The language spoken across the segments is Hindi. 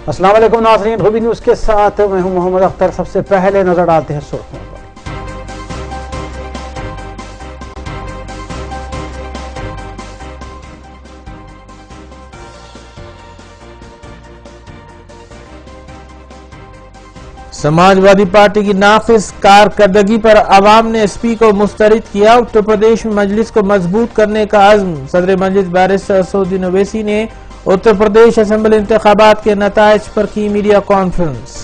अस्सलाम वालेकुम नाज़रीन, रूबी न्यूज़ के साथ मैं हूं मोहम्मद अख्तर। सबसे पहले नजर डालते हैं सुर्खियों पर। समाजवादी पार्टी की नाक़िस कारकर्दगी पर अवाम ने एसपी को मुस्तरद किया। उत्तर प्रदेश में मजलिस को मजबूत करने का अज़्म। सदर मजलिस बैरिस्टर असदुद्दीन ओवैसी ने उत्तर प्रदेश असेंबली इंतखाबात के नताइज पर की मीडिया कॉन्फ्रेंस।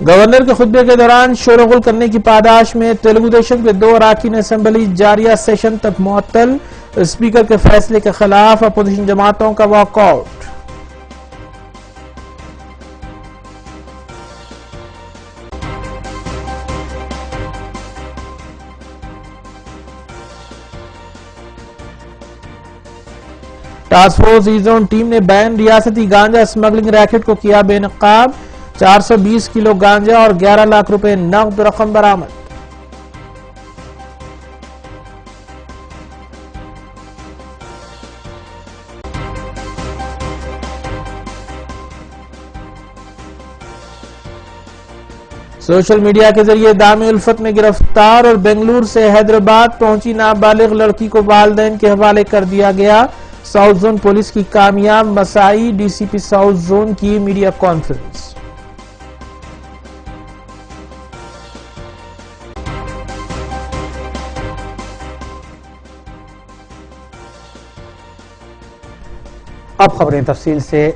गवर्नर के खुतबे के दौरान शोरगुल करने की पादाश में तेलुगु देशम के 2 अरकान असेंबली जारिया सेशन तक मुअत्तल। स्पीकर के फैसले के खिलाफ अपोजिशन जमातों का वॉकआउट। टास्क फोर्स ई जोन टीम ने बैन रियासती गांजा स्मगलिंग रैकेट को किया बेनकाब। 420 किलो गांजा और 11 लाख रुपए नकद रकम बरामद। सोशल मीडिया के जरिए दामे उल्फत में गिरफ्तार और बेंगलुरु से हैदराबाद पहुंची नाबालिग लड़की को वालिदैन के हवाले कर दिया गया। साउथ जोन पुलिस की कामयाब मसाई। डीसीपी साउथ जोन की मीडिया कॉन्फ्रेंस। अब खबरें तफसील से।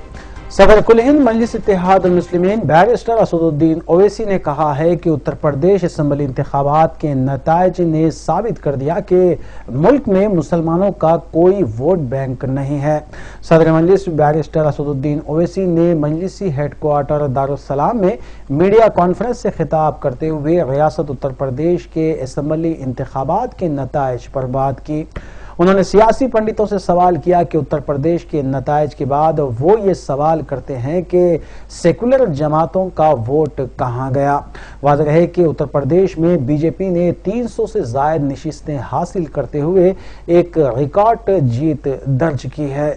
सदर कुल हिंद मजलिस इत्तेहाद मुस्लिमीन बैरिस्टर असदुद्दीन ओवैसी ने कहा है कि उत्तर प्रदेश असेंबली इंतखाबात के नताइज ने साबित कर दिया कि मुल्क में मुसलमानों का कोई वोट बैंक नहीं है। सदर मजलिस बैरिस्टर असदुद्दीन ओवैसी ने मजलिसी हेडक्वार्टर दारुस्सलाम में मीडिया कॉन्फ्रेंस से खिताब करते हुए रियासत उत्तर प्रदेश के असेंबली इंतखाबात के नताइज पर बात की। उन्होंने सियासी पंडितों से सवाल किया कि उत्तर प्रदेश के नताइज के बाद वो ये सवाल करते हैं कि सेकुलर जमातों का वोट कहां गया। वाज़ेह है कि उत्तर प्रदेश में बीजेपी ने 300 से ज़ायद नशिस्तें हासिल करते हुए एक रिकॉर्ड जीत दर्ज की है।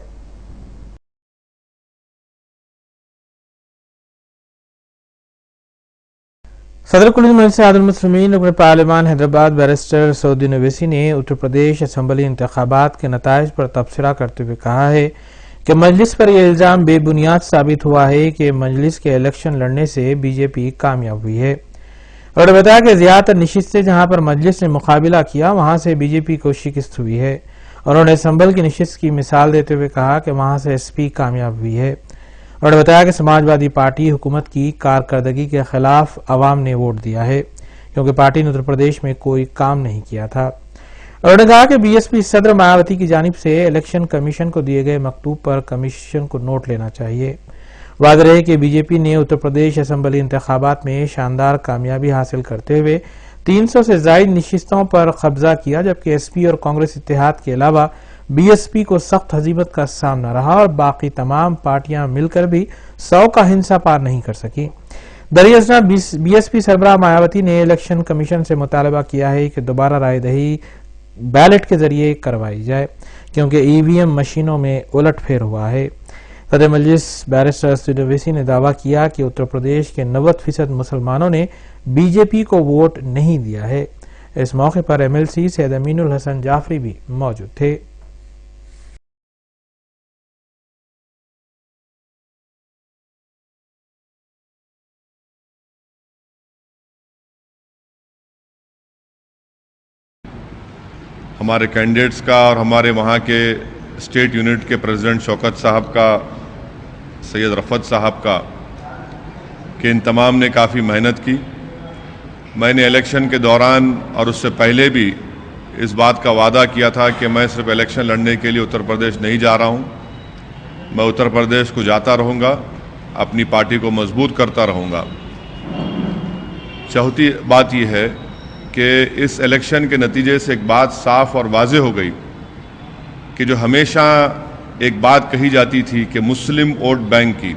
सदर कुल मजलिस मुस्लिमीन रुकन पार्लिमान हैदराबाद बैरिस्टर असदुद्दीन ओवैसी ने उत्तर प्रदेश असेंबली इंतखाबात के नताइज पर तबसरा करते हुए कहा है कि मजलिस पर यह इल्जाम बेबुनियाद साबित हुआ है कि मजलिस के इलेक्शन लड़ने से बीजेपी कामयाब हुई है। और बताया कि ज्यादातर नशिस्तें जहां पर मजलिस ने मुकाबला किया वहां से बीजेपी को शिकस्त हुई है। उन्होंने संभल की नशिस्त की मिसाल देते हुए कहा कि वहां से एसपी कामयाब हुई है। उन्होंने बताया कि समाजवादी पार्टी हुकूमत की कारकर्दगी के खिलाफ अवाम ने वोट दिया है क्योंकि पार्टी ने उत्तर प्रदेश में कोई काम नहीं किया था। उन्होंने कहा कि बीएसपी सदर मायावती की जानिब से इलेक्शन कमीशन को दिए गए मकतूब पर कमीशन को नोट लेना चाहिए। वाज़ेह है कि बीजेपी ने उत्तर प्रदेश असेंबली इंतखाबात में शानदार कामयाबी हासिल करते हुए 300 से ज़ायद नशिस्तों पर कब्जा किया, जबकि एसपी और कांग्रेस इत्तेहाद के अलावा बीएसपी को सख्त हजीमत का सामना रहा और बाकी तमाम पार्टियां मिलकर भी 100 का हिंसा पार नहीं कर सकी। दरियासना बीएसपी सरबराह मायावती ने इलेक्शन कमीशन से मुतालबा किया है कि दोबारा राय दही बैलेट के जरिए करवाई जाए क्योंकि ईवीएम मशीनों में उलटफेर हुआ है। सदर मजलिस बैरिस्टर असदुद्दीन ओवैसी ने दावा किया कि उत्तर प्रदेश के 90% मुसलमानों ने बीजेपी को वोट नहीं दिया है। इस मौके पर एमएलसी सैयद अमीनुल हसन जाफरी भी मौजूद थे। हमारे कैंडिडेट्स का और हमारे वहाँ के स्टेट यूनिट के प्रेसिडेंट शौकत साहब का, सैयद रफ़त साहब का, कि इन तमाम ने काफ़ी मेहनत की। मैंने इलेक्शन के दौरान और उससे पहले भी इस बात का वादा किया था कि मैं सिर्फ इलेक्शन लड़ने के लिए उत्तर प्रदेश नहीं जा रहा हूँ, मैं उत्तर प्रदेश को जाता रहूँगा, अपनी पार्टी को मजबूत करता रहूँगा। चौथी बात यह है कि इस इलेक्शन के नतीजे से एक बात साफ और वाज़ेह हो गई कि जो हमेशा एक बात कही जाती थी कि मुस्लिम वोट बैंक की,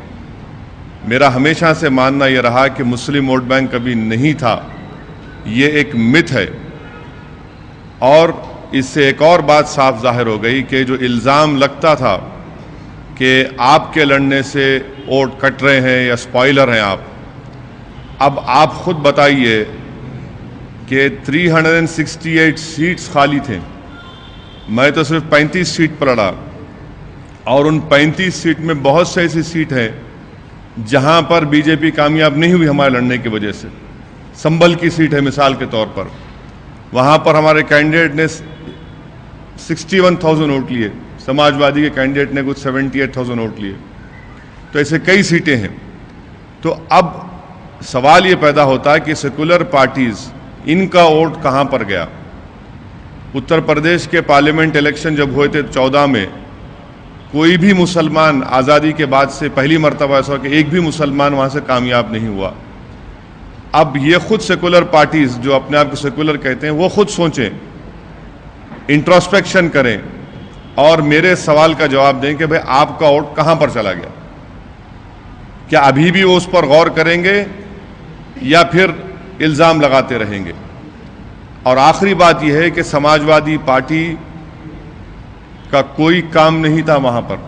मेरा हमेशा से मानना यह रहा कि मुस्लिम वोट बैंक कभी नहीं था, ये एक मिथ है। और इससे एक और बात साफ जाहिर हो गई कि जो इल्ज़ाम लगता था कि आपके लड़ने से वोट कट रहे हैं या स्पॉइलर हैं आप, अब आप खुद बताइए कि 368 सीट्स खाली थे, मैं तो सिर्फ 35 सीट पर लड़ा, और उन 35 सीट में बहुत से ऐसी सीट है जहां पर बीजेपी कामयाब नहीं हुई हमारे लड़ने की वजह से। संभल की सीट है मिसाल के तौर पर, वहां पर हमारे कैंडिडेट ने 61,000 वोट लिए, समाजवादी के कैंडिडेट ने कुछ 78,000 वोट लिए। तो ऐसे कई सीटें हैं। तो अब सवाल ये पैदा होता है कि सेकुलर पार्टीज, इनका वोट कहां पर गया। उत्तर प्रदेश के पार्लियामेंट इलेक्शन जब हुए थे 14 में, कोई भी मुसलमान आज़ादी के बाद से पहली मर्तबा ऐसा कि एक भी मुसलमान वहां से कामयाब नहीं हुआ। अब ये खुद सेकुलर पार्टीज जो अपने आप को सेकुलर कहते हैं, वो खुद सोचें, इंट्रोस्पेक्शन करें और मेरे सवाल का जवाब दें कि भाई आपका वोट कहां पर चला गया। क्या अभी भी वो उस पर गौर करेंगे या फिर इल्ज़ाम लगाते रहेंगे। और आखिरी बात यह है कि समाजवादी पार्टी का कोई काम नहीं था वहां पर,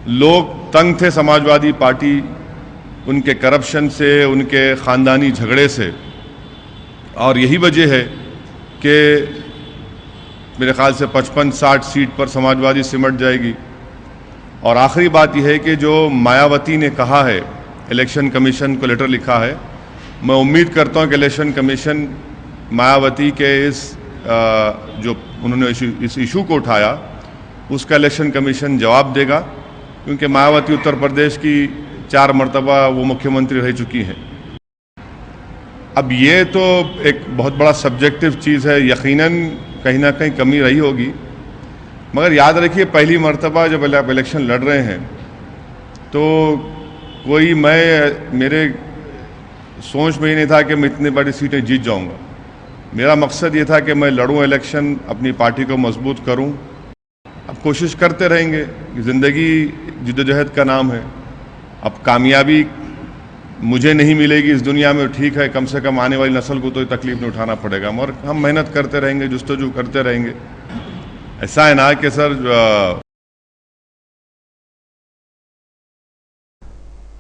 लोग तंग थे समाजवादी पार्टी, उनके करप्शन से, उनके ख़ानदानी झगड़े से। और यही वजह है कि मेरे ख्याल से 55-60 सीट पर समाजवादी सिमट जाएगी। और आखिरी बात यह है कि जो मायावती ने कहा है, इलेक्शन कमीशन को लेटर लिखा है, मैं उम्मीद करता हूं कि इलेक्शन कमीशन मायावती के जो उन्होंने इस इशू को उठाया, उसका इलेक्शन कमीशन जवाब देगा, क्योंकि मायावती उत्तर प्रदेश की 4 मरतबा वो मुख्यमंत्री रह चुकी हैं। अब ये तो एक बहुत बड़ा सब्जेक्टिव चीज़ है, यकीनन कहीं ना कहीं कमी रही होगी, मगर याद रखिए पहली मरतबा जब आप इलेक्शन लड़ रहे हैं तो मेरे सोच में ही नहीं था कि मैं इतनी बड़ी सीटें जीत जाऊंगा। मेरा मकसद ये था कि मैं लड़ूं इलेक्शन, अपनी पार्टी को मजबूत करूं। अब कोशिश करते रहेंगे, ज़िंदगी जिद्दोजहद का नाम है। अब कामयाबी मुझे नहीं मिलेगी इस दुनिया में, ठीक है, कम से कम आने वाली नस्ल को तो तकलीफ नहीं उठाना पड़ेगा, मगर हम मेहनत करते रहेंगे, जुस्तजू करते रहेंगे। ऐसा है ना कि सर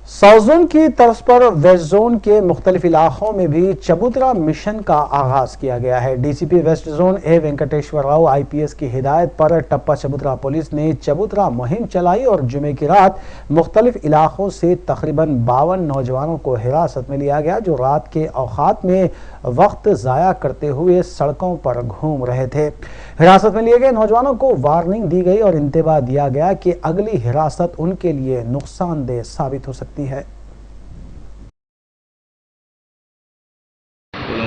साउथ जोन की तर्ज पर वेस्ट जोन के मुख्तलिफ इलाकों में भी चबूतरा मिशन का आगाज किया गया है। DCP west zone A Venkateshwar Rao IPS की हिदायत पर टप्पा चबूतरा पुलिस ने चबूतरा मुहिम चलाई और जुमे की रात मुख्तलिफ इलाकों से तकरीबन 52 नौजवानों को हिरासत में लिया गया, जो रात के औकात में वक्त ज़ाया करते हुए सड़कों पर घूम रहे थे। हिरासत में लिए गए नौजवानों को वार्निंग दी गई और इंतबाह दिया गया कि अगली हिरासत उनके लिए नुकसानदेह साबित हो सकती है।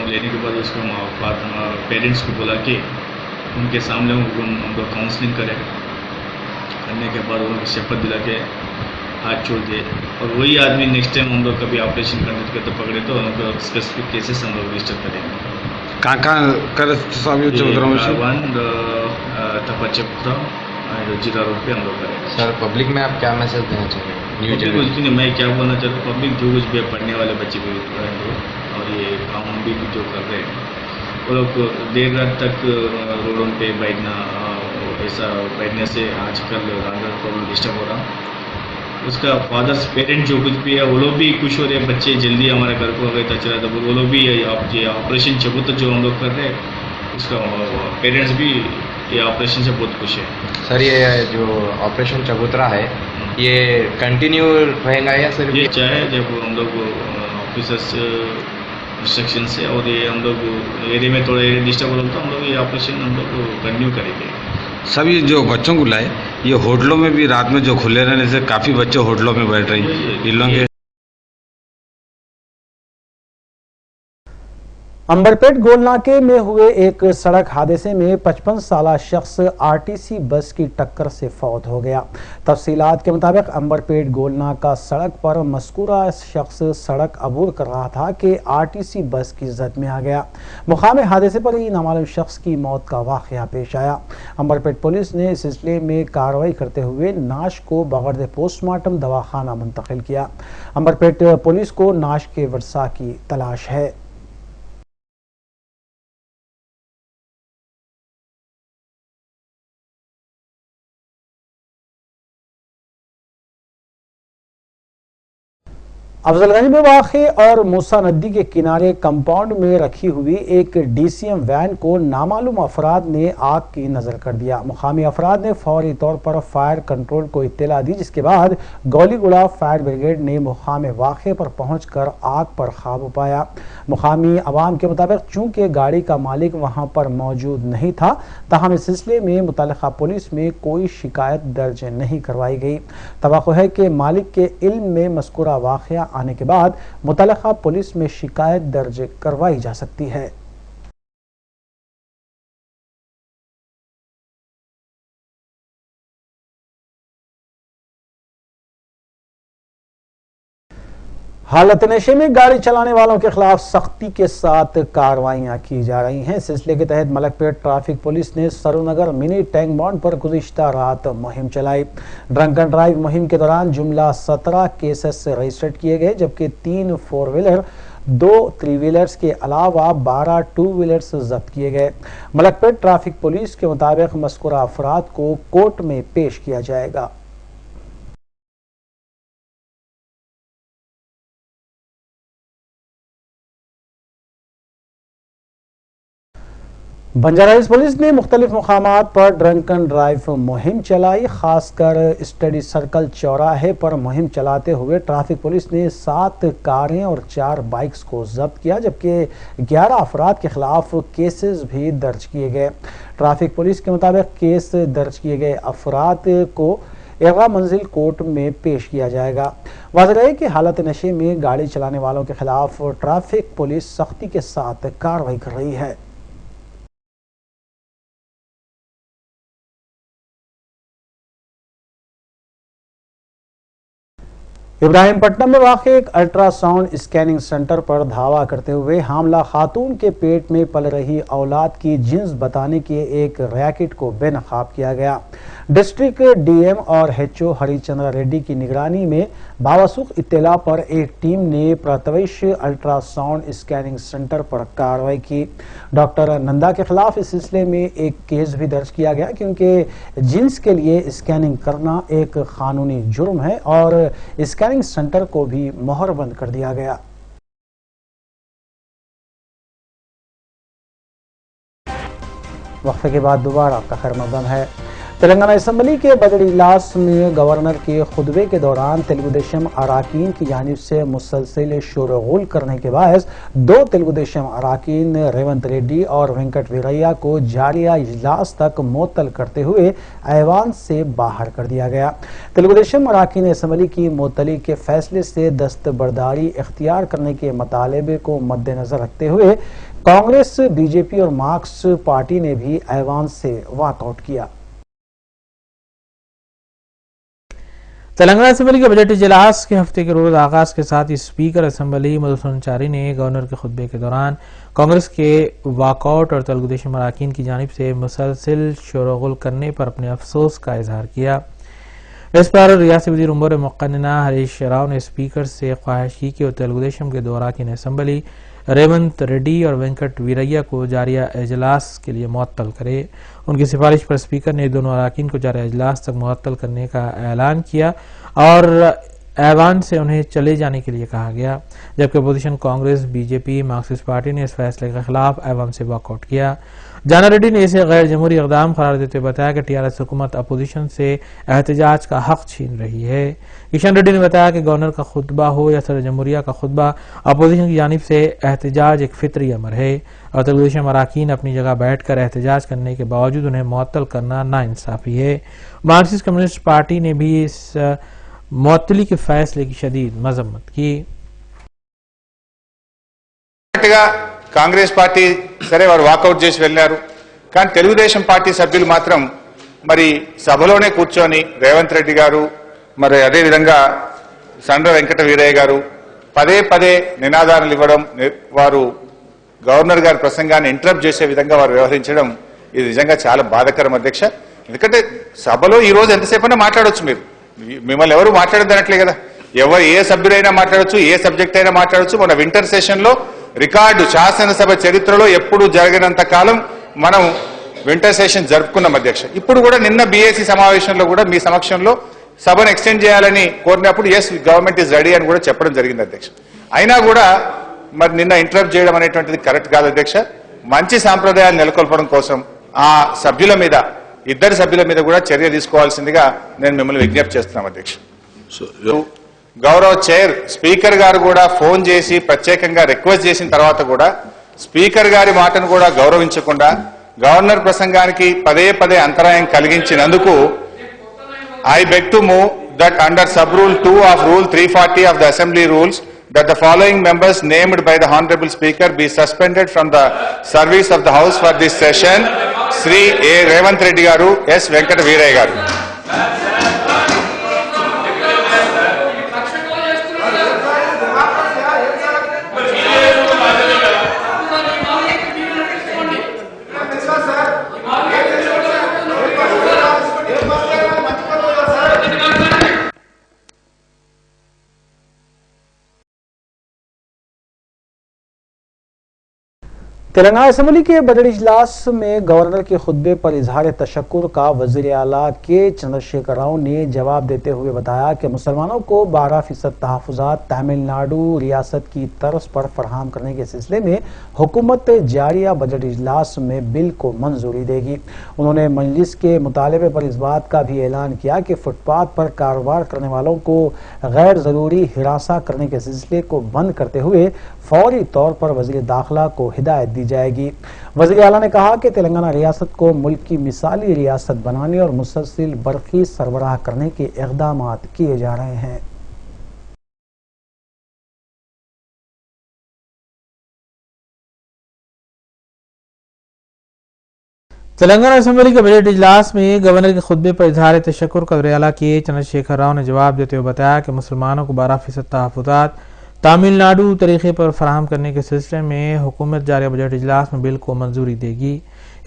लेने के बाद उसको पेरेंट्स को बुला के उनके सामने हम लोग काउंसलिंग करें, करने के बाद उनको शपथ दिला के हाथ छोड़ दिए। और वही आदमी नेक्स्ट टाइम हम लोग कभी ऑपरेशन करने के तो पकड़े तो उनको स्पेसिफिक केसेस हम लोग रजिस्टर करेंगे। कहाँ कर टप्पा चबूतरा जीरा रोड पे हम लोग करेंगे। सर पब्लिक में आप क्या मैसेज देना चाहिए? न्यूज मैं क्या बोलना चाहता हूँ, पब्लिक जो कुछ भी पढ़ने वाले बच्चे भी और ये काम भी जो कर रहे हैं, वो लोग देर रात तक रोडों पे बैठना, ऐसा बैठने से आजकल प्रॉब्लम डिस्टर्ब हो रहा। उसका फादर्स पेरेंट जो कुछ भी है वो लोग भी खुश हो रहे हैं, बच्चे जल्दी हमारे घर को आ गए था चला था, वो लोग भी ये ऑपरेशन चबूतरा जो हम लोग कर रहे हैं उसका पेरेंट्स भी ये ऑपरेशन से बहुत खुश है। सर ये जो ऑपरेशन चबूतरा है ये कंटिन्यू रहेगा या सर? ये चाहे जब हम लोग ऑफिसर्स इंस्ट्रक्शन से और ये हम लोग एरिया में थोड़ा डिस्टर्ब हो तो हम लोग ये ऑपरेशन हम लोग कंटिन्यू करेंगे। सब ये जो बच्चों को लाए, ये होटलों में भी रात में जो खुले रहने से काफ़ी बच्चे होटलों में बैठ रहे हैं। इन लोगों के अंबरपेट गोलनाके में हुए एक सड़क हादसे में 55 साला शख्स आरटीसी बस की टक्कर से फौत हो गया। तफसीलात के मुताबिक अंबरपेट गोलनाका सड़क पर मस्कूरा शख्स सड़क अबूर कर रहा था कि आरटीसी बस की जद में आ गया। मुकाम हादसे पर ही नामालूम शख्स की मौत का वाकया पेश आया। अंबरपेट पुलिस ने इस सिलसिले में कार्रवाई करते हुए नाश को बगैर पोस्टमार्टम दवाखाना मुंतकिल किया। अंबरपेट पुलिस को नाश के वर्सा की तलाश है। अफजलगंज में वाक़े और मूसा नदी के किनारे कंपाउंड में रखी हुई एक डीसीएम वैन को नामालूम अफराद ने आग की नजर कर दिया। मुकामी अफराद ने फौरी तौर पर फायर कंट्रोल को इत्तला दी, जिसके बाद गौलीगुड़ा फायर ब्रिगेड ने मुकाम वाक़े पर पहुंचकर आग पर काबू पाया। मुकामी अवाम के मुताबिक चूंकि गाड़ी का मालिक वहां पर मौजूद नहीं था, ताहम इस सिलसिले में मुतल्लिका पुलिस में कोई शिकायत दर्ज नहीं करवाई गई। तवक्को है कि मालिक के इल्म में मज़कूरा वाक़या आने के बाद मुतल्लिका पुलिस में शिकायत दर्ज करवाई जा सकती है। हालत नशे में गाड़ी चलाने वालों के खिलाफ सख्ती के साथ कार्रवाइयां की जा रही हैं। सिलसिले के तहत मलकपेट ट्रैफिक पुलिस ने सरूनगर मिनी टैंक बॉन्ड पर गुज़िश्ता रात मुहिम चलाई। ड्रंक एंड ड्राइव मुहिम के दौरान जुमला 17 केसेस रजिस्टर्ड किए गए, जबकि 3 4 व्हीलर 2 3 व्हीलर्स के अलावा 12 2 व्हीलर्स जब्त किए गए। मलकपेट ट्रैफिक पुलिस के मुताबिक मज़कूरा अफराद को कोर्ट में पेश किया जाएगा। बंजारा हिल्स पुलिस ने मुख्तलिफ मुकामात पर ड्रंक एंड ड्राइव मुहिम चलाई। खासकर स्टडी सर्कल चौराहे पर मुहिम चलाते हुए ट्रैफिक पुलिस ने 7 कारें और 4 बाइक्स को जब्त किया, जबकि 11 अफराद के खिलाफ केसेस भी दर्ज किए गए। ट्रैफिक पुलिस के मुताबिक केस दर्ज किए गए अफराद को एगा मंजिल कोर्ट में पेश किया जाएगा। वाज़ेह है कि हालत नशे में गाड़ी चलाने वालों के खिलाफ ट्रैफिक पुलिस सख्ती के साथ कार्रवाई कर रही है। इब्राहिमपट्टनम में वाक़ एक अल्ट्रासाउंड स्कैनिंग सेंटर पर धावा करते हुए हामला खातून के पेट में पल रही औलाद की जिन्स बताने के एक रैकेट को बेनकाब किया गया। डिस्ट्रिक्ट डीएम और एचओ हरिचंद्र रेड्डी की निगरानी में बावसूख इत्तला पर एक टीम ने प्रतवेश अल्ट्रासाउंड स्कैनिंग सेंटर पर कार्रवाई की। डॉक्टर नंदा के खिलाफ इस सिलसिले में एक केस भी दर्ज किया गया, क्योंकि जिन्स के लिए स्कैनिंग करना एक कानूनी जुर्म है और स्कैनिंग सेंटर को भी मोहरबंद कर दिया गया। वक्फे के बाद दोबारा आपका खैरमकदम है। तेलंगाना असम्बली के बजट इजलास में गवर्नर के खुतबे के दौरान तेलुगुदेशम अराकीन की जानिब से मुसलसल शोरगुल करने के बायस 2 तेलुगुदेशम अराकीन रेवंत रेड्डी और वेंकट वीरैया को जारिया इजलास तक मुअत्तल करते हुए ऐवान से बाहर कर दिया गया। तेलुगुदेशम अराकीन असम्बली की मुअत्तली के फैसले से दस्तबरदारी इख्तियार करने के मुतालबे को मद्देनजर रखते हुए कांग्रेस, बीजेपी और मार्क्स पार्टी ने भी ऐवान से वॉकआउट किया। तेलंगाना असेंबली के बजट इजलास के हफ्ते के रोज आगाज के साथ स्पीकर असेंबली मधुसूदन चारी ने गवर्नर के खुतबे के दौरान कांग्रेस के वॉकआउट और तेलुगुदेशम अराकीन की जानिब से मुसलसल शोरगुल करने पर अपने अफसोस का इजहार किया। इस पर रियासती वज़ीर उमूर मुक़न्नना हरीश राव ने स्पीकर से ख्वाहिश की कि वो तेलुगुदेशम के 2 अराकीन असेंबली रेवंत रेड्डी और वेंकट वीरैया को जारिया इजलास के लिए मुअत्तल करे। उनकी सिफारिश पर स्पीकर ने दोनों अराकीन को जारिया इजलास तक मुअत्तल करने का ऐलान किया और ऐवान से उन्हें चले जाने के लिए कहा गया, जबकि opposition Congress, BJP, Marxist party ने इस फैसले के खिलाफ ऐवान से वॉकआउट किया। जाना रेड्डी ने इसे गैर जमहूरी इक़दाम करार देते हुए बताया कि टीआरएस हुकूमत अपोजिशन से एहतजाज का हक छीन रही है। किशन रेड्डी ने बताया कि गवर्नर का खुतबा हो या सदर जमहूरिया का खुतबा, अपोजिशन की जानिब से एहतजाज एक फितरी अमर है और तेलुगुदेशम अराकीन अपनी जगह बैठकर एहतजाज करने के बावजूद उन्हें मुअत्तल करना नाइंसाफी है। मार्क्सिस्ट कम्युनिस्ट पार्टी ने भी इस मुअत्तली के फैसले की शदीद मजम्मत की। కాంగ్రెస్ పార్టీ సరే వారు వాకౌట్ చేసి వెళ్ళారు. కానీ తెలుగుదేశం పార్టీ సభ్యులు మాత్రం మరి సభలోనే కూర్చొని రేవంత్ రెడ్డి గారు మరి అదేవిధంగా సండ్ర వెంకట వీరయ్య గారు పదే పదే నినాదాలు ఇవ్వడం, వారు గవర్నర్ గారి ప్రసంగాన్ని ఇంటరప్ట్ చేసే విధంగా వారు వ్యవహరించడం ఇది నిజంగా చాలా బాధాకరం అధ్యక్ష. ఎందుకంటే సభలో ఈ రోజు ఎంతసేపైనా మాట్లాడవచ్చు, మీరు మిమ్మల్ని ఎవరు మాట్లాడద్దనట్లే కదా, ఎవరు ఏ సభ్యుడైనా మాట్లాడచ్చు, ఏ సబ్జెక్ట్ అయినా మాట్లాడచ్చు. మన వింటర్ సెషన్ లో రికార్డు శాసనసభ చరిత్రలో ఎప్పుడు జరిగినంత కాలం మనం వింటర్ సెషన్ జరుపుకున్నాం అధ్యక్ష. ఇప్పుడు కూడా నిన్న బీఏసీ సమావేశంలో కూడా మీ సమక్షంలో సభను ఎక్స్టెండ్ చేయాలని కోరినప్పుడు ఎస్ గవర్నమెంట్ ఈజ్ రెడీ అని కూడా చెప్పడం జరిగింది అధ్యక్ష. అయినా కూడా మరి నిన్న ఇంటరప్ట్ చేయడం అనేటువంటిది కరెక్ట్ కాదు అధ్యక్ష. మంచి సాంప్రదాయాలు నెలకొల్పడం కోసం ఆ సభ్యుల మీద, ఇద్దరు సభ్యుల మీద కూడా చర్య తీసుకోవాల్సిందిగా నేను మిమ్మల్ని విజ్ఞప్తి చేస్తున్నాం అధ్యక్ష. గౌరవ చైర్ స్పీకర్ గారు కూడా ఫోన్ చేసి ప్రత్యేకంగా రిక్వెస్ట్ చేసిన తర్వాత కూడా స్పీకర్ గారి మాటను కూడా గౌరవించకుండా గవర్నర్ ప్రసంగానికి పదే పదే అంతరాయం కలిగించినందుకు I beg to move that under sub-rule 2 of Rule 340 of the Assembly Rules that the following members named by the Honorable Speaker be suspended from the service of the House for this session. Sri A. Revanth Reddy Garu, S. Venkata Veeraya Garu. Telangana assembly के बजट इजलास में गवर्नर के खुतबे पर इजहार तशक्कुर का वज़ीर आला के चंद्रशेखर राव ने जवाब देते हुए बताया कि मुसलमानों को 12% तहफ़्फ़ुज़ात तमिलनाडु रियासत की तर्ज पर फराहम करने के सिलसिले में हुकूमत जारिया बजट इजलास में बिल को मंजूरी देगी। उन्होंने मजलिस के मुतालबे पर इस बात का भी ऐलान किया कि फुटपाथ पर कारोबार करने वालों को गैर ज़रूरी हिरासा करने के सिलसिले को बंद करते हुए फौरी तौर पर वज़ीर दाखिला को हिदायत दी जाएगी। वज़ीर आला ने कहा कि तेलंगाना रियासत को मुल्क की मिसाली रियासत बनाने और मुसलसिल बरक़ी सरबराह करने के इक़दामात किए जा रहे हैं। तेलंगाना असेंबली के बजट इजलास में गवर्नर के खुतबे पर इजहार तशक्कुर का वज़ीर आला के चंद्रशेखर राव ने जवाब देते हुए बताया कि मुसलमानों को 12% तहफ़्फ़ुज़ात तमिलनाडु तरीके पर फराहम करने के सिलसिले में हुकूमत जारी बजट इजलास में बिल को मंजूरी देगी।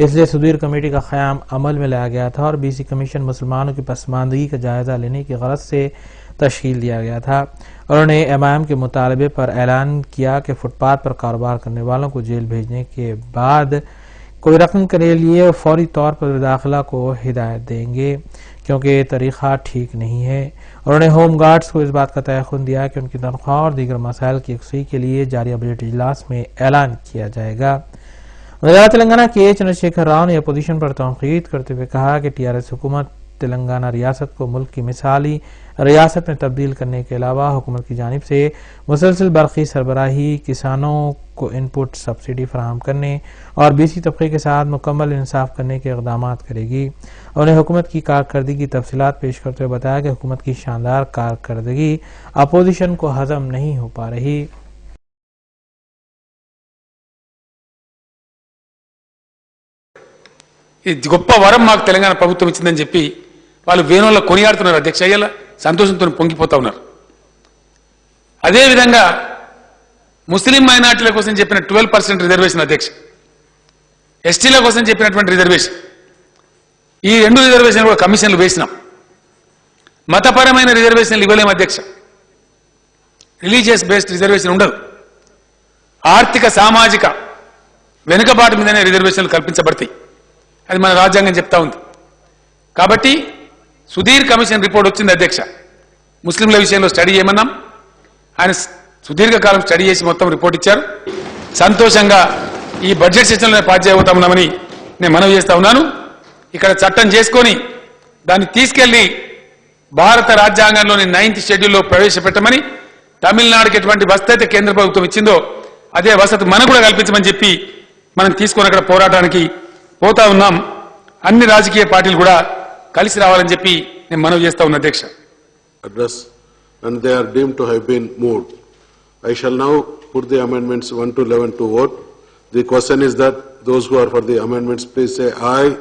इसलिए सुदीर कमेटी का क़याम अमल में लाया गया था और बीसी कमीशन मुसलमानों की पसमानदगी का जायजा लेने की गरज से तश्कील दिया गया था। उन्होंने एमआईएम के मुतालबे पर ऐलान किया कि फुटपाथ पर कारोबार करने वालों को जेल भेजने के बाद कोई रकम के लिए फौरी तौर पर दाखिला को हिदायत देंगे, क्योंकि ये तरीक़ा ठीक नहीं है। उन्होंने होम गार्ड्स को इस बात का तयक़ुन दिया कि उनकी तनख्वाह और दीगर मसाइल की यकसी के लिए जारी बजट इजलास में ऐलान किया जाएगा। वज़ीर तेलंगाना के चंद्रशेखर राव ने अपोजिशन पर तनकीद करते हुए कहा कि टीआरएस हुकूमत तेलंगाना रियासत को मुल्क की मिसाली रियासत में तब्दील करने के अलावा हुकूमत की जानिब से मुसलसल बरक़ी सरबराही, किसानों को इनपुट सब्सिडी फराहम करने और बीसी तबके के साथ मुकम्मल इंसाफ करने के इक़दामात करेगी। उन्हें हुकूमत की कारकर्दगी की तफसीलात पेश करते हुए बताया कि हुकूमत की शानदार कारकर्दगी अपोजिशन को हजम नहीं हो पा रही। గొప్ప వరం మాకు తెలంగాణ ప్రభుత్వం ఇచ్చిందని చెప్పి వాళ్ళు వేణుల్లో కొనియాడుతున్నారు అధ్యక్ష. అయ్యేలా సంతోషంతో పొంగిపోతా ఉన్నారు. అదేవిధంగా ముస్లిం మైనార్టీల కోసం చెప్పిన 12% రిజర్వేషన్ అధ్యక్ష, ఎస్టీల కోసం చెప్పినటువంటి రిజర్వేషన్, ఈ 2 రిజర్వేషన్ కూడా కమిషన్లు వేసినాం. మతపరమైన రిజర్వేషన్లు ఇవ్వలేము అధ్యక్ష. రిలీజియస్ బేస్డ్ రిజర్వేషన్ ఉండదు. ఆర్థిక సామాజిక వెనుకబాటు మీదనే రిజర్వేషన్లు కల్పించబడతాయి. అది మన రాజ్యాంగం చెప్తా ఉంది. కాబట్టి సుధీర్ కమిషన్ రిపోర్ట్ వచ్చింది అధ్యక్ష. ముస్లింల విషయంలో స్టడీ చేయమన్నాం. ఆయన సుదీర్ఘకాలం స్టడీ చేసి మొత్తం రిపోర్ట్ ఇచ్చారు. సంతోషంగా ఈ బడ్జెట్ సెషన్లో పాస్ చేయబోతా ఉన్నామని నేను మనవి చేస్తా ఉన్నాను. ఇక్కడ చట్టం చేసుకొని దాన్ని తీసుకెళ్లి భారత రాజ్యాంగంలోని 9th షెడ్యూల్లో ప్రవేశపెట్టమని, తమిళనాడుకి ఎటువంటి వసతి అయితే కేంద్ర ప్రభుత్వం ఇచ్చిందో అదే వసతి మనకు కూడా కల్పించమని చెప్పి మనం తీసుకొని అక్కడ పోరాటానికి పోతా ఉన్నాం. అన్ని రాజకీయ పార్టీలు కూడా కలిసి రావాలని చెప్పి నేను మనవి చేస్తా ఉన్నా అధ్యక్ష. Address and they are deemed to have been moved. I shall now put the amendments 1 to 11 to vote. The question is that those who are for the amendments, please say aye.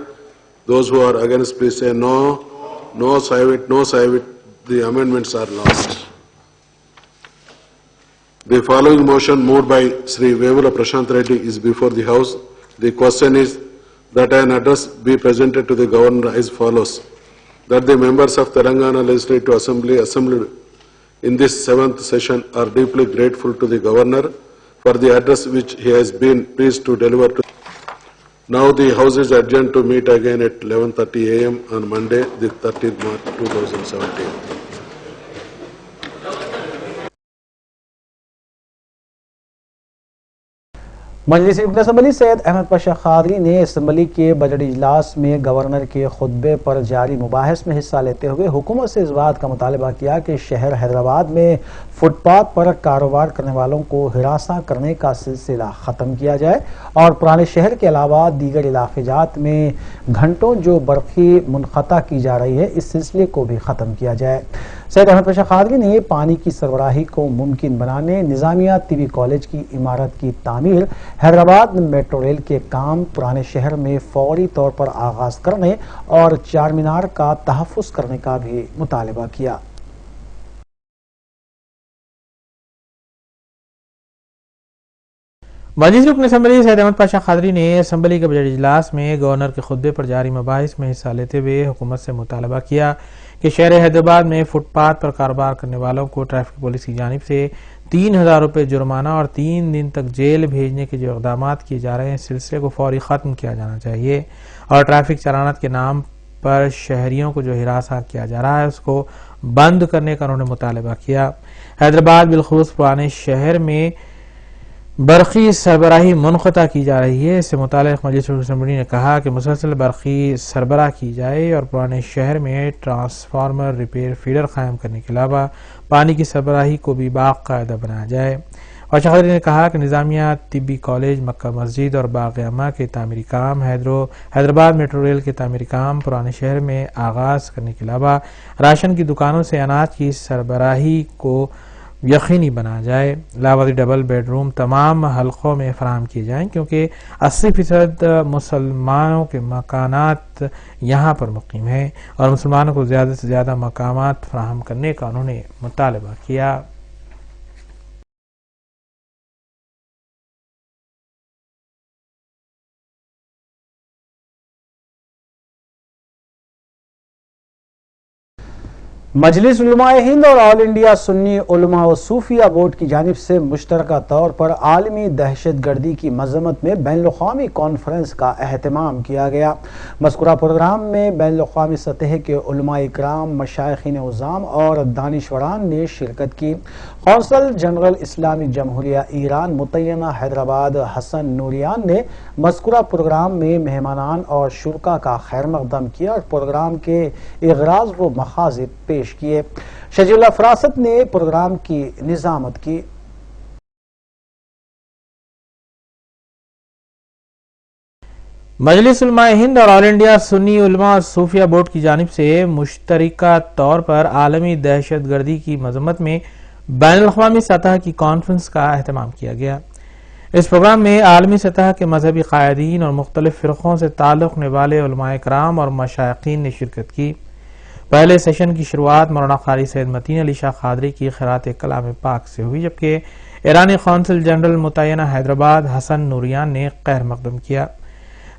Those who are against, please say no. No, save it. No, save it. The amendments are lost. The following motion moved by Sri Vemula Prashant Reddy is before the House. The question is that an address be presented to the Governor as follows. That the members of Telangana Legislative Assembly assembled in this 7th session are deeply grateful to the Governor for the address which he has been pleased to deliver to. Now the House is adjourned to meet again at 11:30 a.m. on Monday, the 30th March 2017. मजलिस रुकन असम्बली सैयद अहमद पाशा खादरी ने असम्बली के बजट इजलास में गवर्नर के खुतबे पर जारी मुबाहिस में हिस्सा लेते हुए हुकूमत से इस बात का मुतालबा किया कि शहर हैदराबाद में फुटपाथ पर कारोबार करने वालों को हिरासा करने का सिलसिला ख़त्म किया जाए और पुराने शहर के अलावा दीगर इलाक़ाजात में घंटों जो बरक़ी मुनक़ता की जा रही है इस सिलसिले को भी ख़त्म किया जाए। सैयद अहमद पाशा खादरी ने पानी की सरबराही को मुमकिन बनाने, निज़ामिया तिबी कॉलेज की इमारत की तामीर, हैदराबाद मेट्रो रेल के काम पुराने शहर में फौरी तौर पर आगाज करने और चार मीनार का तहफ़्फ़ुज़ करने का भी मुतालबा किया। मजलिस रुकन असम्बली सैयद अहमद पाशा खादरी ने असम्बली के बजट इजलास में गवर्नर के खुतबे पर जारी मुबाहिस में हिस्सा लेते हुए हुकूमत से मुतालबा किया कि शहर हैदराबाद में फुटपाथ पर कारोबार करने वालों को ट्रैफिक पुलिस की जानिब से 3000 रुपये जुर्माना और 3 दिन तक जेल भेजने के जो इक़दाम किए जा रहे हैं इस सिलसिले को फौरी ख़त्म किया जाना चाहिए और ट्रैफिक चलानत के नाम पर शहरियों को जो हिरासा किया जा रहा है उसको बंद करने का उन्होंने मुतालबा किया। हैदराबाद बिलखुसूस पुराने शहर में बरक़ी सरबराही मुनक़ता की जा रही है। इससे मुताल्लिक़ मजलिस असम्बली ने कहा कि मुसलसल बरक़ी सरबराह की जाए और पुराने शहर में ट्रांसफार्मर रिपेयर फीडर कायम करने के अलावा पानी की सरबराही को भी बाकायदा बनाया जाए। पाशा खादरी ने कहा कि निज़ामिया तिब्बी कॉलेज, मक्का मस्जिद और बाग़ अम्मा के तामीरी काम, हैदराबाद मेट्रो रेल के तामीरी काम पुराने शहर में आगाज़ करने के अलावा राशन की दुकानों से अनाज की सरबराही को यकीनी बनाया जाए। लावादी डबल बेडरूम तमाम हलकों में फराहम किए जाएं क्योंकि 80% मुसलमानों के मकानात यहाँ पर मुकीम हैं और मुसलमानों को ज़्यादा से ज़्यादा मकामात फराहम करने का उन्होंने मुतालबा किया। मजलिस उलमाए हिंद और ऑल इंडिया सुन्नी उलमा व सूफिया बोर्ड की जानिब से मुश्तरका तौर पर आलमी दहशत गर्दी की मज़म्मत में बैनुल-अक़वामी कॉन्फ्रेंस का एहतमाम किया गया। मज़कूरा प्रोग्राम में बैनुल-अक़वामी सतह के उलमा इकराम, मशाइखीन उज़्ज़ाम और दानिशवरान ने शिरकत की। कौंसल जनरल इस्लामी जमहूरिया ईरान मुतय्यना हैदराबाद हसन नूरियान ने मज़कूरा प्रोग्राम में मेहमानान और शुरका का खैर मक़दम किया और प्रोग्राम के इग़राज़ व मखाज़िब पेश किए। शजीउल्लाह फरासत ने प्रोग्राम की निज़ामत की। मजलिस उलमाए हिंद और ऑल इंडिया सुन्नी उलमा और सूफिया बोर्ड की जानिब से मुश्तरका तौर पर आलमी दहशत गर्दी की मज़म्मत में बैनुल-अक़वामी सतह की कॉन्फ्रेंस का एहतमाम किया गया। इस प्रोग्राम में आलमी सतह के मजहबी कायदीन और मुख्तलिफ फ़िरक़ों से ताल्लुक़ रखने वाले उलमा इकराम और मशाइखीन ने शिरकत की। पहले सेशन की शुरुआत मौलाना क़ारी सैयद मतीन अली शाह क़ादरी की क़िरात कलाम पाक से हुई, जबकि ईरानी कौंसल जनरल मुतय्यना हैदराबाद हसन नूरियान ने खैर मक़दम किया।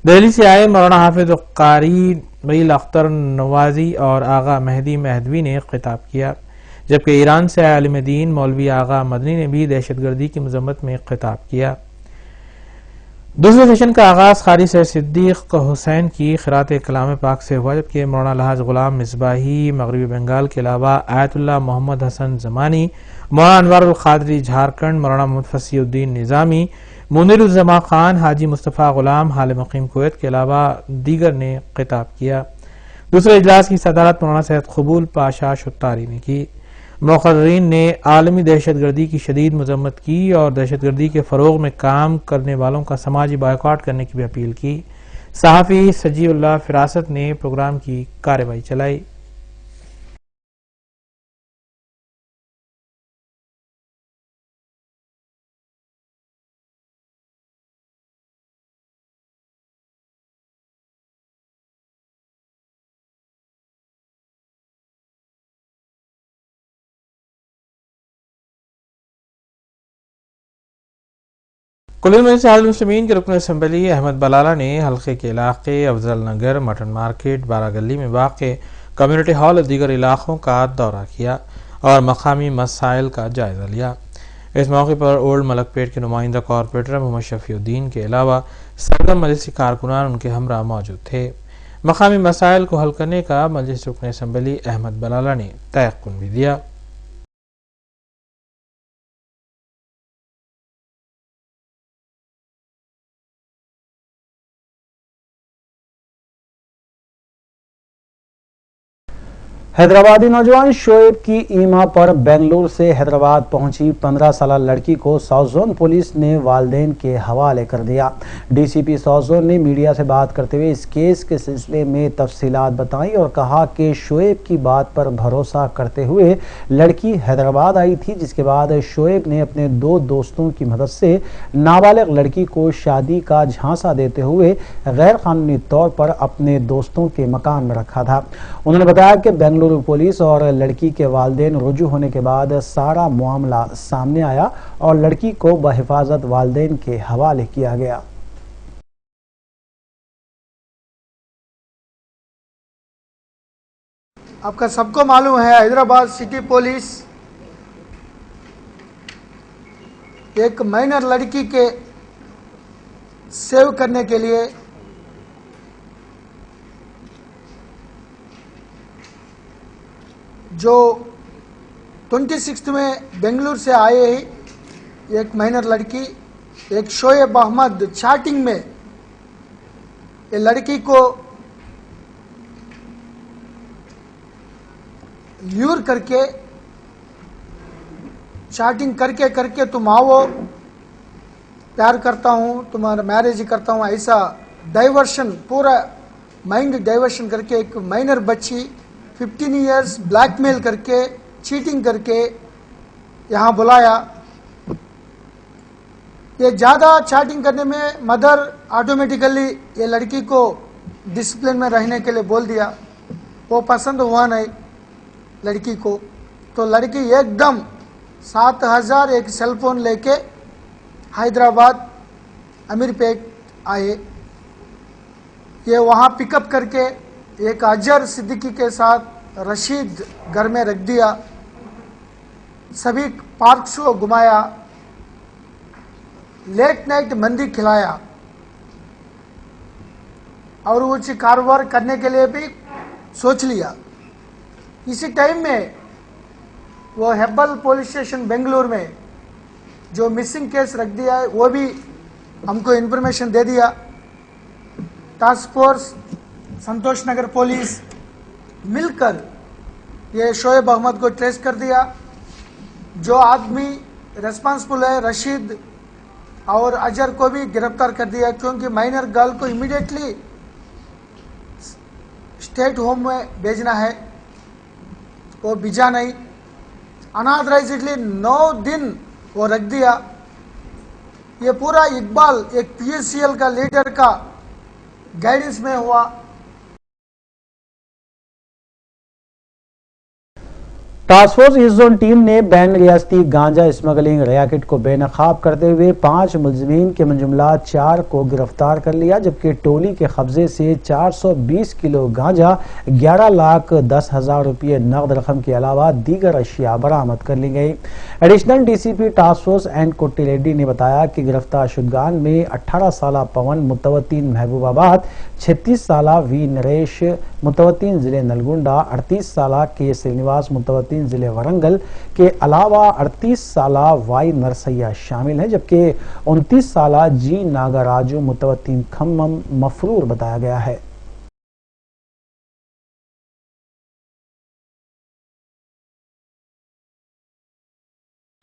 दिल्ली से आए मौलाना हाफिज क़ारी वहील अख्तर नवाजी और आगा मेहदी महदवी ने खिताब किया, जबकि ईरान से आए आलिम दीन मौलवी आगा मदनी ने भी दहशतगर्दी की मज़म्मत में खिताब किया। दूसरे सेशन का आगाज क़ारी सैयद सिद्दीक हुसैन की क़िरात कलाम पाक से हुआ, जबकि मौलाना लहाज गुलाम मिसबाही मगरबी बंगाल के अलावा आयतुल्लाह मोहम्मद हसन ज़मानी, मौलाना अनवारुल क़ादरी झारखंड, मौलाना मोहम्मद फसीउद्दीन निज़ामी, मुनीरुज़्ज़मा खान, हाजी मुस्तफ़ा गुलाम हाल मुक़ीम कुवैत के अलावा दीगर ने खिताब किया। दूसरे इजलास की सदारत मौलाना सैयद क़बूल पाशा शुत्तारी ने की। मुक़र्रिरीन ने आलमी दहशतगर्दी की शदीद मज़म्मत की और दहशतगर्दी के फ़रोग़ में काम करने वालों का समाजी बायकॉट करने की भी अपील की। सहाफ़ी सजीउल्लाह फ़रासत ने प्रोग्राम की कार्रवाई चलाई। कुल्लू में इत्तेहादुल मुस्लिमीन के रुकन असम्बली अहमद बलाला ने हल्के के इलाके अफजल नगर, मटन मार्केट, बारा गली में वाक़ कम्युनिटी हॉल और दीगर इलाकों का दौरा किया और मकामी मसाइल का जायजा लिया। इस मौके पर ओल्ड मलकपेट के नुमाइंदा कॉरपोरेटर मोहम्मद शफीउद्दीन के अलावा सरगर्म मजलिसी कारकुनान उनके हमरा मौजूद थे। मकामी मसाइल को हल करने का मजलिस रुकन असम्बली अहमद बलाला ने तयक़ुन भी दिया। हैदराबादी नौजवान शोएब की ईमा पर बेंगलुरु से हैदराबाद पहुंची 15 साल लड़की को साउथ जोन पुलिस ने वालिदैन के हवाले कर दिया। डीसीपी साउथ जोन ने मीडिया से बात करते हुए इस केस के सिलसिले में तफसीलात बताई और कहा कि शोएब की बात पर भरोसा करते हुए लड़की हैदराबाद आई थी, जिसके बाद शोएब ने अपने 2 दोस्तों की मदद से नाबालिग लड़की को शादी का झांसा देते हुए गैर कानूनी तौर पर अपने दोस्तों के मकान में रखा था। उन्होंने बताया कि बेंगलुरु पुलिस और लड़की के वालिदैन रुजू होने के बाद सारा मामला सामने आया और लड़की को बहिफाजत वालिदैन के हवाले किया गया। आपका सबको मालूम है, हैदराबाद सिटी पुलिस एक माइनर लड़की के सेव करने के लिए जो 26 में बेंगलुरु से आए ही एक माइनर लड़की, एक शोएब अहमद चैटिंग में ये लड़की को ल्यूर करके चैटिंग करके करके तुम आओ, प्यार करता हूँ, तुम्हारा मैरिज करता हूँ, ऐसा डाइवर्शन, पूरा माइंड डाइवर्शन करके एक माइनर बच्ची 15 इयर्स ब्लैकमेल करके, चीटिंग करके यहाँ बुलाया। ये ज़्यादा चैटिंग करने में मदर ऑटोमेटिकली ये लड़की को डिसिप्लिन में रहने के लिए बोल दिया। वो पसंद हुआ नहीं लड़की को, तो लड़की एकदम 7000 एक सेलफोन लेके हैदराबाद अमीरपेट आए। ये वहाँ पिकअप करके एक अजहर सिद्दीकी के साथ रशीद घर में रख दिया, सभी पार्क्स को घुमाया, लेट नाइट मंदी खिलाया और उसी कारोबार करने के लिए भी सोच लिया। इसी टाइम में वो हेब्बल पुलिस स्टेशन बेंगलुरु में जो मिसिंग केस रख दिया है वो भी हमको इन्फॉर्मेशन दे दिया। टास्क फोर्स, संतोष नगर पुलिस मिलकर ये शोएब अहमद को ट्रेस कर दिया। जो आदमी रेस्पॉन्सिबल है रशीद और अजहर को भी गिरफ्तार कर दिया, क्योंकि माइनर गर्ल को इमीडिएटली स्टेट होम में भेजना है, वो भेजा नहीं, अनऑथराइज्डली 9 दिन वो रख दिया। ये पूरा इकबाल एक पीएससीएल का लीडर का गाइडेंस में हुआ। Task force east zone team ने बैन रियासती गांजा स्मगलिंग रैकेट को बेनकाब करते हुए 5 मुलजिमीन के मंजुमला 4 को गिरफ्तार कर लिया, जबकि टोली के कब्जे से 420 किलो गांजा, 11,10,000 रुपये नकद रकम के अलावा दीगर अशिया बरामद कर ली गई। Additional DCP task force and Kotti Reddy ने बताया कि गिरफ्तार शुदगान में 18 साल पवन मुतवत्तिन महबूबाबाद, 36 साल वी नरेश मुतवत्तिन जिले नलगुंडा, 38 साल के श्रीनिवास मुतवत्तिन जिले वरंगल के अलावा 38 साल वाई नरसैया शामिल हैं, जबकि 29 साल जी नागराजू मुतवत्तिन खम्मम मफरूर बताया गया है।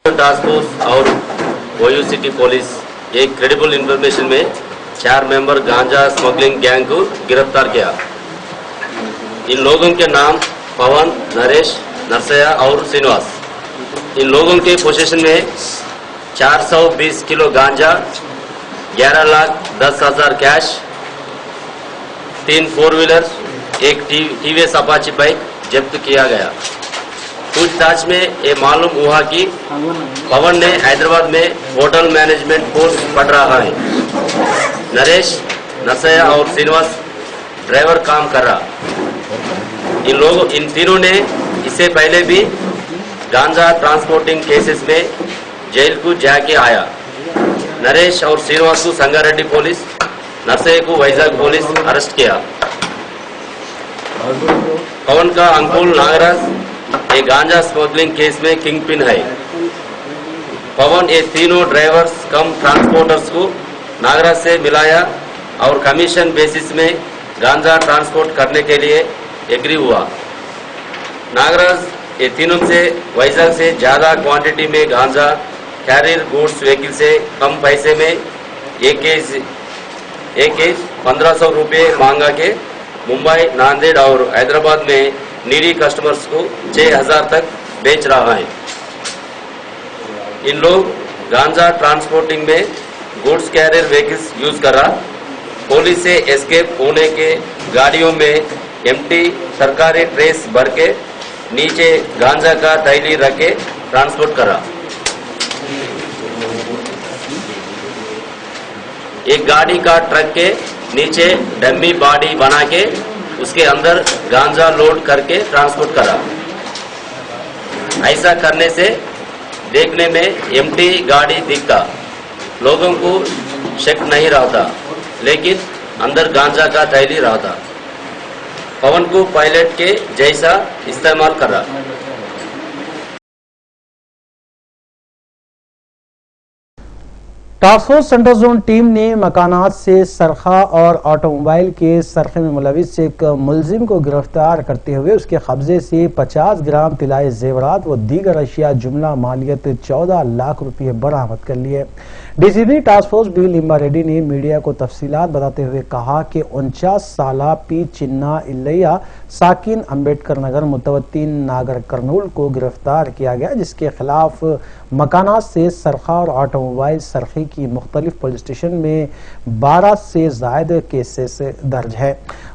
टास्क फोर्स और ओयू सिटी पुलिस एक क्रेडिबल इंफॉर्मेशन में 4 मेंबर गांजा स्मगलिंग गैंग को गिरफ्तार किया। इन लोगों के नाम पवन, नरेश, नरसैया और श्रीनिवास। इन लोगों के पोजीशन में 420 किलो गांजा, 11,10,000 कैश, 3 4 व्हीलर, एक टीवीएस अपाची बाइक जब्त किया गया। पूछताछ में ये मालूम हुआ कि पवन ने हैदराबाद में होटल मैनेजमेंट कोर्स पढ़ रहा है। नरेश, नसैया और श्रीनिवास ड्राइवर काम कर रहा। इन तीनों ने इससे पहले भी गांजा ट्रांसपोर्टिंग केसेस में जेल को जाके आया। नरेश और श्रीनिवास को संगारेड्डी पुलिस, नरसैया को वैजाग पुलिस अरेस्ट किया। पवन का अंकुल नागराज एक गांजा स्मगलिंग केस में किंग पिन है। पवन ये तीनों ड्राइवर्स कम ट्रांसपोर्टर्स को नागराज से मिलाया और कमीशन बेसिस में गांजा ट्रांसपोर्ट करने के लिए एग्री हुआ। नागराज ये तीनों से वैजाग से ज्यादा क्वांटिटी में गांजा कैरियर गुड्स व्हीकल से कम पैसे में एक केस 1500 रुपये मांगा के मुंबई, नांदेड़ और हैदराबाद में नीडी कस्टमर्स को 6000 तक बेच रहा है। इन लोग गांजा ट्रांसपोर्टिंग में गुड्स कैरियर व्हीकल्स यूज कर रहा। पुलिस से एस्केप होने के गाड़ियों में एम्प्टी सरकारी ट्रेस भर के नीचे गांजा का थैली रख के ट्रांसपोर्ट करा। एक गाड़ी का ट्रक के नीचे डमी बॉडी बना के उसके अंदर गांजा लोड करके ट्रांसपोर्ट करा। ऐसा करने से देखने में एम्प्टी गाड़ी दिखता, लोगों को शक नहीं रहता, लेकिन अंदर गांजा का थैली रहता। पवन को पायलट के जैसा इस्तेमाल करा। Task force central zone team ने मकानात से सरखा और ऑटोमोबाइल के सरखे में मुलविस एक मुलजिम को गिरफ्तार करते हुए उसके कब्जे से 50 ग्राम तिलाई जेवरात व दीगर अशिया जुमला मालियत 14 लाख रुपये बरामद कर लिए। DCP task force B Limba Reddy ने मीडिया को तफसीलात बताते हुए कहा कि 49 साला पी चिन्ना इल्लैया साकिन अम्बेडकर नगर मुतवत्तिन नागर कर्नूल को गिरफ्तार किया गया, जिसके खिलाफ मकानात से सरखा और ऑटोमोबाइल सरखी की मुख्तलिफ पुलिस स्टेशन में 12 से जायद केसेस दर्ज है।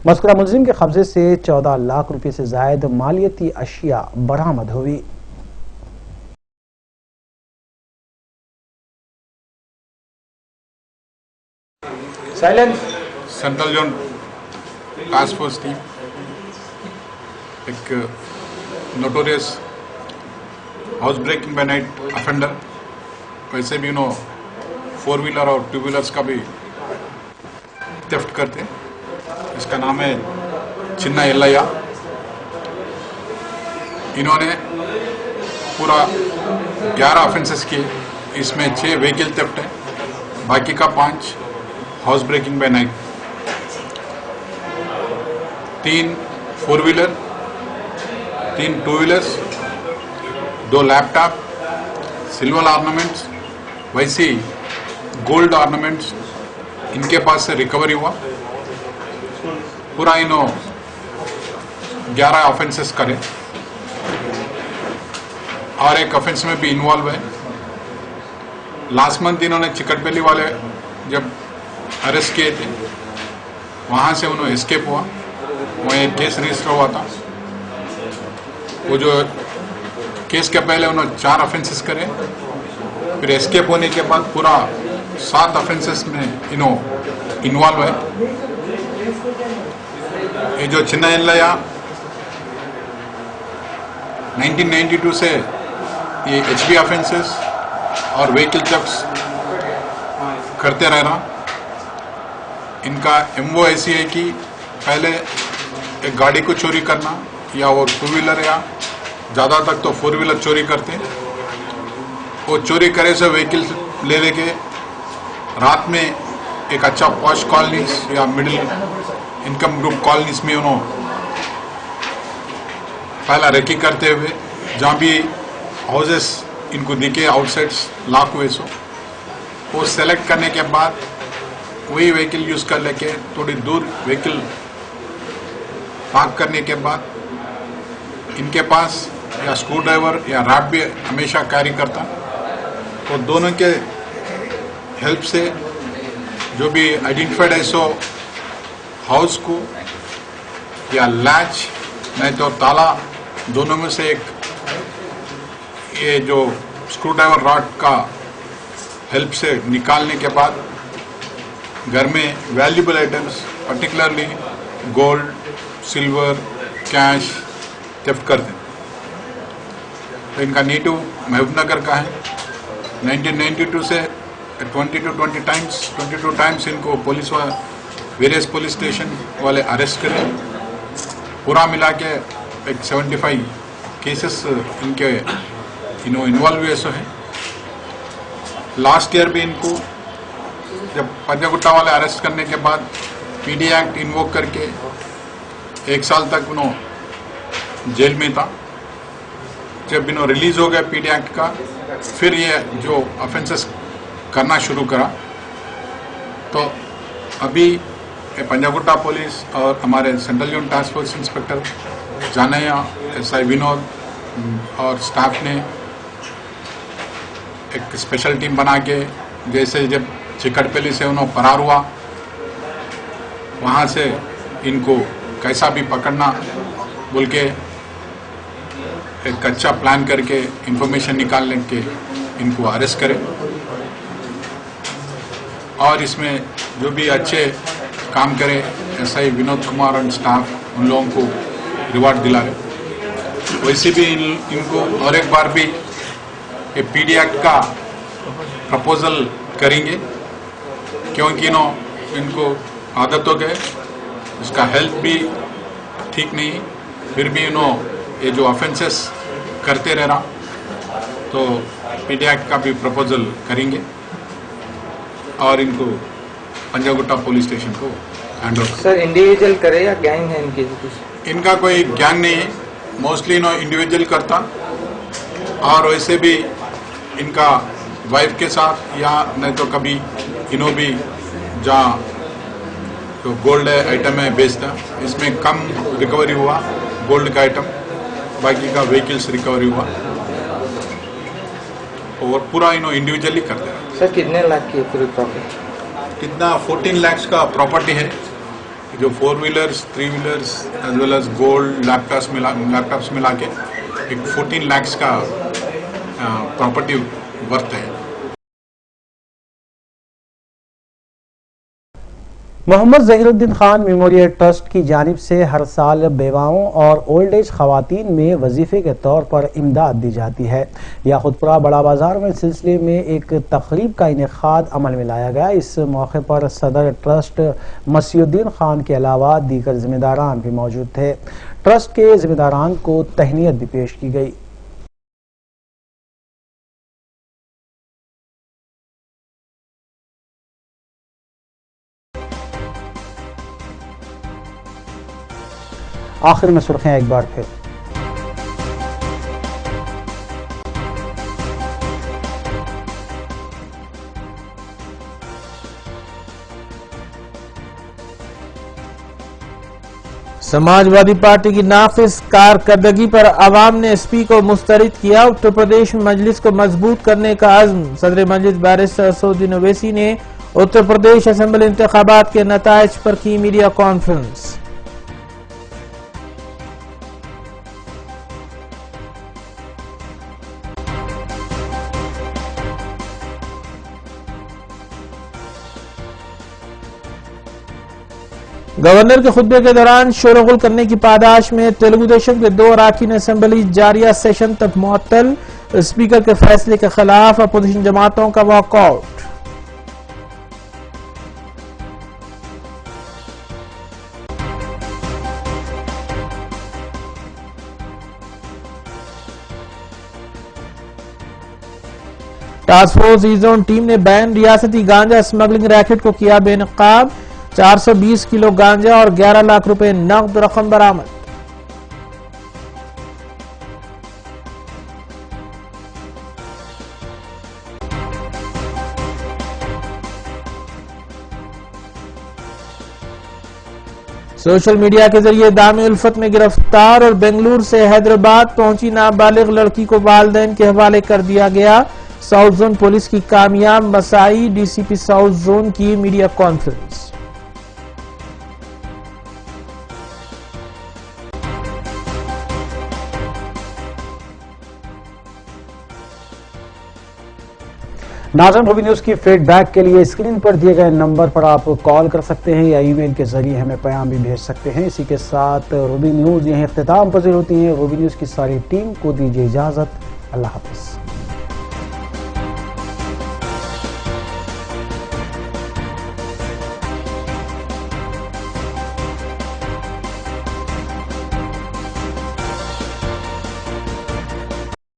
मज़कूरा मुलजिम के कब्जे से 14 लाख रुपये से जायद मालियती अशिया बरामद हुई। Central zone task force team एक notorious house breaking by night offender, वैसे भी 4 व्हीलर और 2 व्हीलर्स का भी थेफ्ट करते हैं। इसका नाम है चिन्ना एल्लैया। इन्होंने पूरा 11 ऑफेंसेस किए, इसमें 6 व्हीकल थेफ्ट है, बाकी का 5 house breaking by night. 3 4 wheeler, 3 2 wheelers, 2 laptop, silver ornaments, वैसे गोल्ड ऑर्नामेंट्स इनके पास से रिकवरी हुआ। पूरा 11 ऑफेंसेस करे और एक ऑफेंस में भी इन्वॉल्व है। लास्ट मंथ इन्होंने चिकटबेली वाले जब अरेस्ट किए थे, वहां से उन्होंने एस्केप हुआ, वहाँ एक केस रजिस्टर हुआ था। वो जो केस के पहले उन्होंने 4 ऑफेंसेस करे, फिर एस्केप होने के बाद पूरा 7 ऑफेंसेस में इन्वॉल्व है। ये जो चिन्ना एल्लैया 1992 से ये एचबी ऑफेंसेस और व्हीकल थेफ्ट्स करते रह रहा। इनका एमओ ऐसी है कि पहले एक गाड़ी को चोरी करना, या वो 2 व्हीलर या ज़्यादा तक तो 4 व्हीलर चोरी करते। वो चोरी करे से व्हीकल ले लेके रात में एक अच्छा पॉश कॉलोनीज या मिडिल इनकम ग्रुप कॉलोनीज में उन्होंने पहला रेकी करते हुए, जहाँ भी हाउसेस इनको दिखे आउटसाइड्स लॉक हुए सो वो सेलेक्ट करने के बाद वही व्हीकल यूज कर लेके थोड़ी दूर व्हीकल पार्क करने के बाद इनके पास या स्क्रू ड्राइवर या रॉड भी हमेशा कैरी करता। तो दोनों के हेल्प से जो भी आइडेंटिफाइड है सो हाउस को या लैच नहीं तो ताला, दोनों में से एक ये जो स्क्रू ड्राइवर रॉड का हेल्प से निकालने के बाद घर में valuable items particularly gold, silver, cash theft करते हैं। तो इनका नेटिव महबूबनगर का है। 1992 से 22 टाइम्स इनको पुलिस वेरियस पुलिस स्टेशन वाले अरेस्ट करें। पूरा मिला के एक 75 केसेस इनके इन्वॉल्व हुए हैं। लास्ट ईयर भी इनको जब पंजागुट्टा वाले अरेस्ट करने के बाद पीडी एक्ट इन्वोक करके 1 साल तक उन्होंने जेल में था। जब इन्हों रिलीज हो गया पीडी एक्ट का, फिर ये जो ऑफेंसेस करना शुरू करा। तो अभी पंजागुट्टा पुलिस और हमारे central zone task force inspector Janaiah, SI Vinod और स्टाफ ने एक स्पेशल टीम बना के, जैसे जब चिकटपल्ली से उन्होंने फरार हुआ, वहाँ से इनको कैसा भी पकड़ना बोल के एक अच्छा प्लान करके इंफॉर्मेशन निकालने के इनको अरेस्ट करें। और इसमें जो भी अच्छे काम करे एसआई विनोद कुमार और स्टाफ उन लोगों को रिवार्ड दिला रहे। वैसे भी इनको और एक बार भी ये पीडी एक्ट का प्रपोजल करेंगे, क्योंकि इनको आदत हो गए, इसका हेल्थ भी ठीक नहीं, फिर भी ये जो ऑफेंसेस करते रह रहा, तो पीडी एक्ट का भी प्रपोजल करेंगे और इनको पंजागुट्टा पुलिस स्टेशन को हैंड ओवर। सर इंडिविजुअल करे या गैंग है इनकी? इनका कोई गैंग नहीं है, मोस्टली इंडिविजुअल करता, और वैसे भी इनका वाइफ के साथ या नहीं तो कभी इन्हों भी जहाँ तो गोल्ड आइटम है बेचता, इसमें कम रिकवरी हुआ गोल्ड का आइटम, बाकी का व्हीकल्स रिकवरी हुआ, और पूरा इंडिविजुअली करते हैं। सर कितने लाख की पूरी प्रॉपर्टी? कितना 14 लाख का प्रॉपर्टी है, जो 4 wheelers, 3 wheelers as well as gold, laptops मिला के एक 14 लाख का प्रॉपर्टी वर्थ है। मोहम्मद ज़हीरुद्दीन खान मेमोरियल ट्रस्ट की जानिब से हर साल बेवाओं और ओल्ड एज खवातीन में वजीफे के तौर पर इमदाद दी जाती है। याकुतपुरा बड़ा बाजार में इस सिलसिले में एक तकरीब का इनेकाद अमल में लाया गया। इस मौके पर सदर ट्रस्ट मसीउद्दीन खान के अलावा दीगर जिम्मेदारान भी मौजूद थे। ट्रस्ट के जिम्मेदारान को तहनीत भी पेश की गई। आखिर में सुर्खियां एक बार फिर। समाजवादी पार्टी की नाफिज कारकर्दगी पर अवाम ने एसपी को मुस्तरद किया। उत्तर प्रदेश में मजलिस को मजबूत करने का अज़्म। सदर मजलिस बैरिस्टर असदुद्दीन ओवैसी ने उत्तर प्रदेश असेंबली इंतखाबात के नताइज पर की मीडिया कॉन्फ्रेंस। गवर्नर के खुतबे के दौरान शोरगुल करने की पादाश में तेलुगु देशम के 2 अरकान असेंबली जारिया सेशन तक मुअत्तल। स्पीकर के फैसले के खिलाफ अपोजिशन जमातों का वॉकआउट। टास्क फोर्स ई जोन टीम ने बैन रियासती गांजा स्मगलिंग रैकेट को किया बेनकाब। 420 किलो गांजा और 11 लाख रुपए नकद रकम बरामद। सोशल मीडिया के जरिए दामे उल्फत में गिरफ्तार और बेंगलुरु से हैदराबाद पहुंची नाबालिग लड़की को वालिदैन के हवाले कर दिया गया। साउथ जोन पुलिस की कामयाब मसाई। डीसीपी साउथ जोन की मीडिया कॉन्फ्रेंस। नाज़रीन, रूबी न्यूज़ की फीडबैक के लिए स्क्रीन पर दिए गए नंबर पर आप कॉल कर सकते हैं या ईमेल के जरिए हमें पैगाम भी भेज सकते हैं। इसी के साथ रूबी न्यूज़ यहीं इख्तिताम पज़ीर होती है। रूबी न्यूज़ की सारी टीम को दीजिए इजाज़त। अल्लाह हाफ़िज़।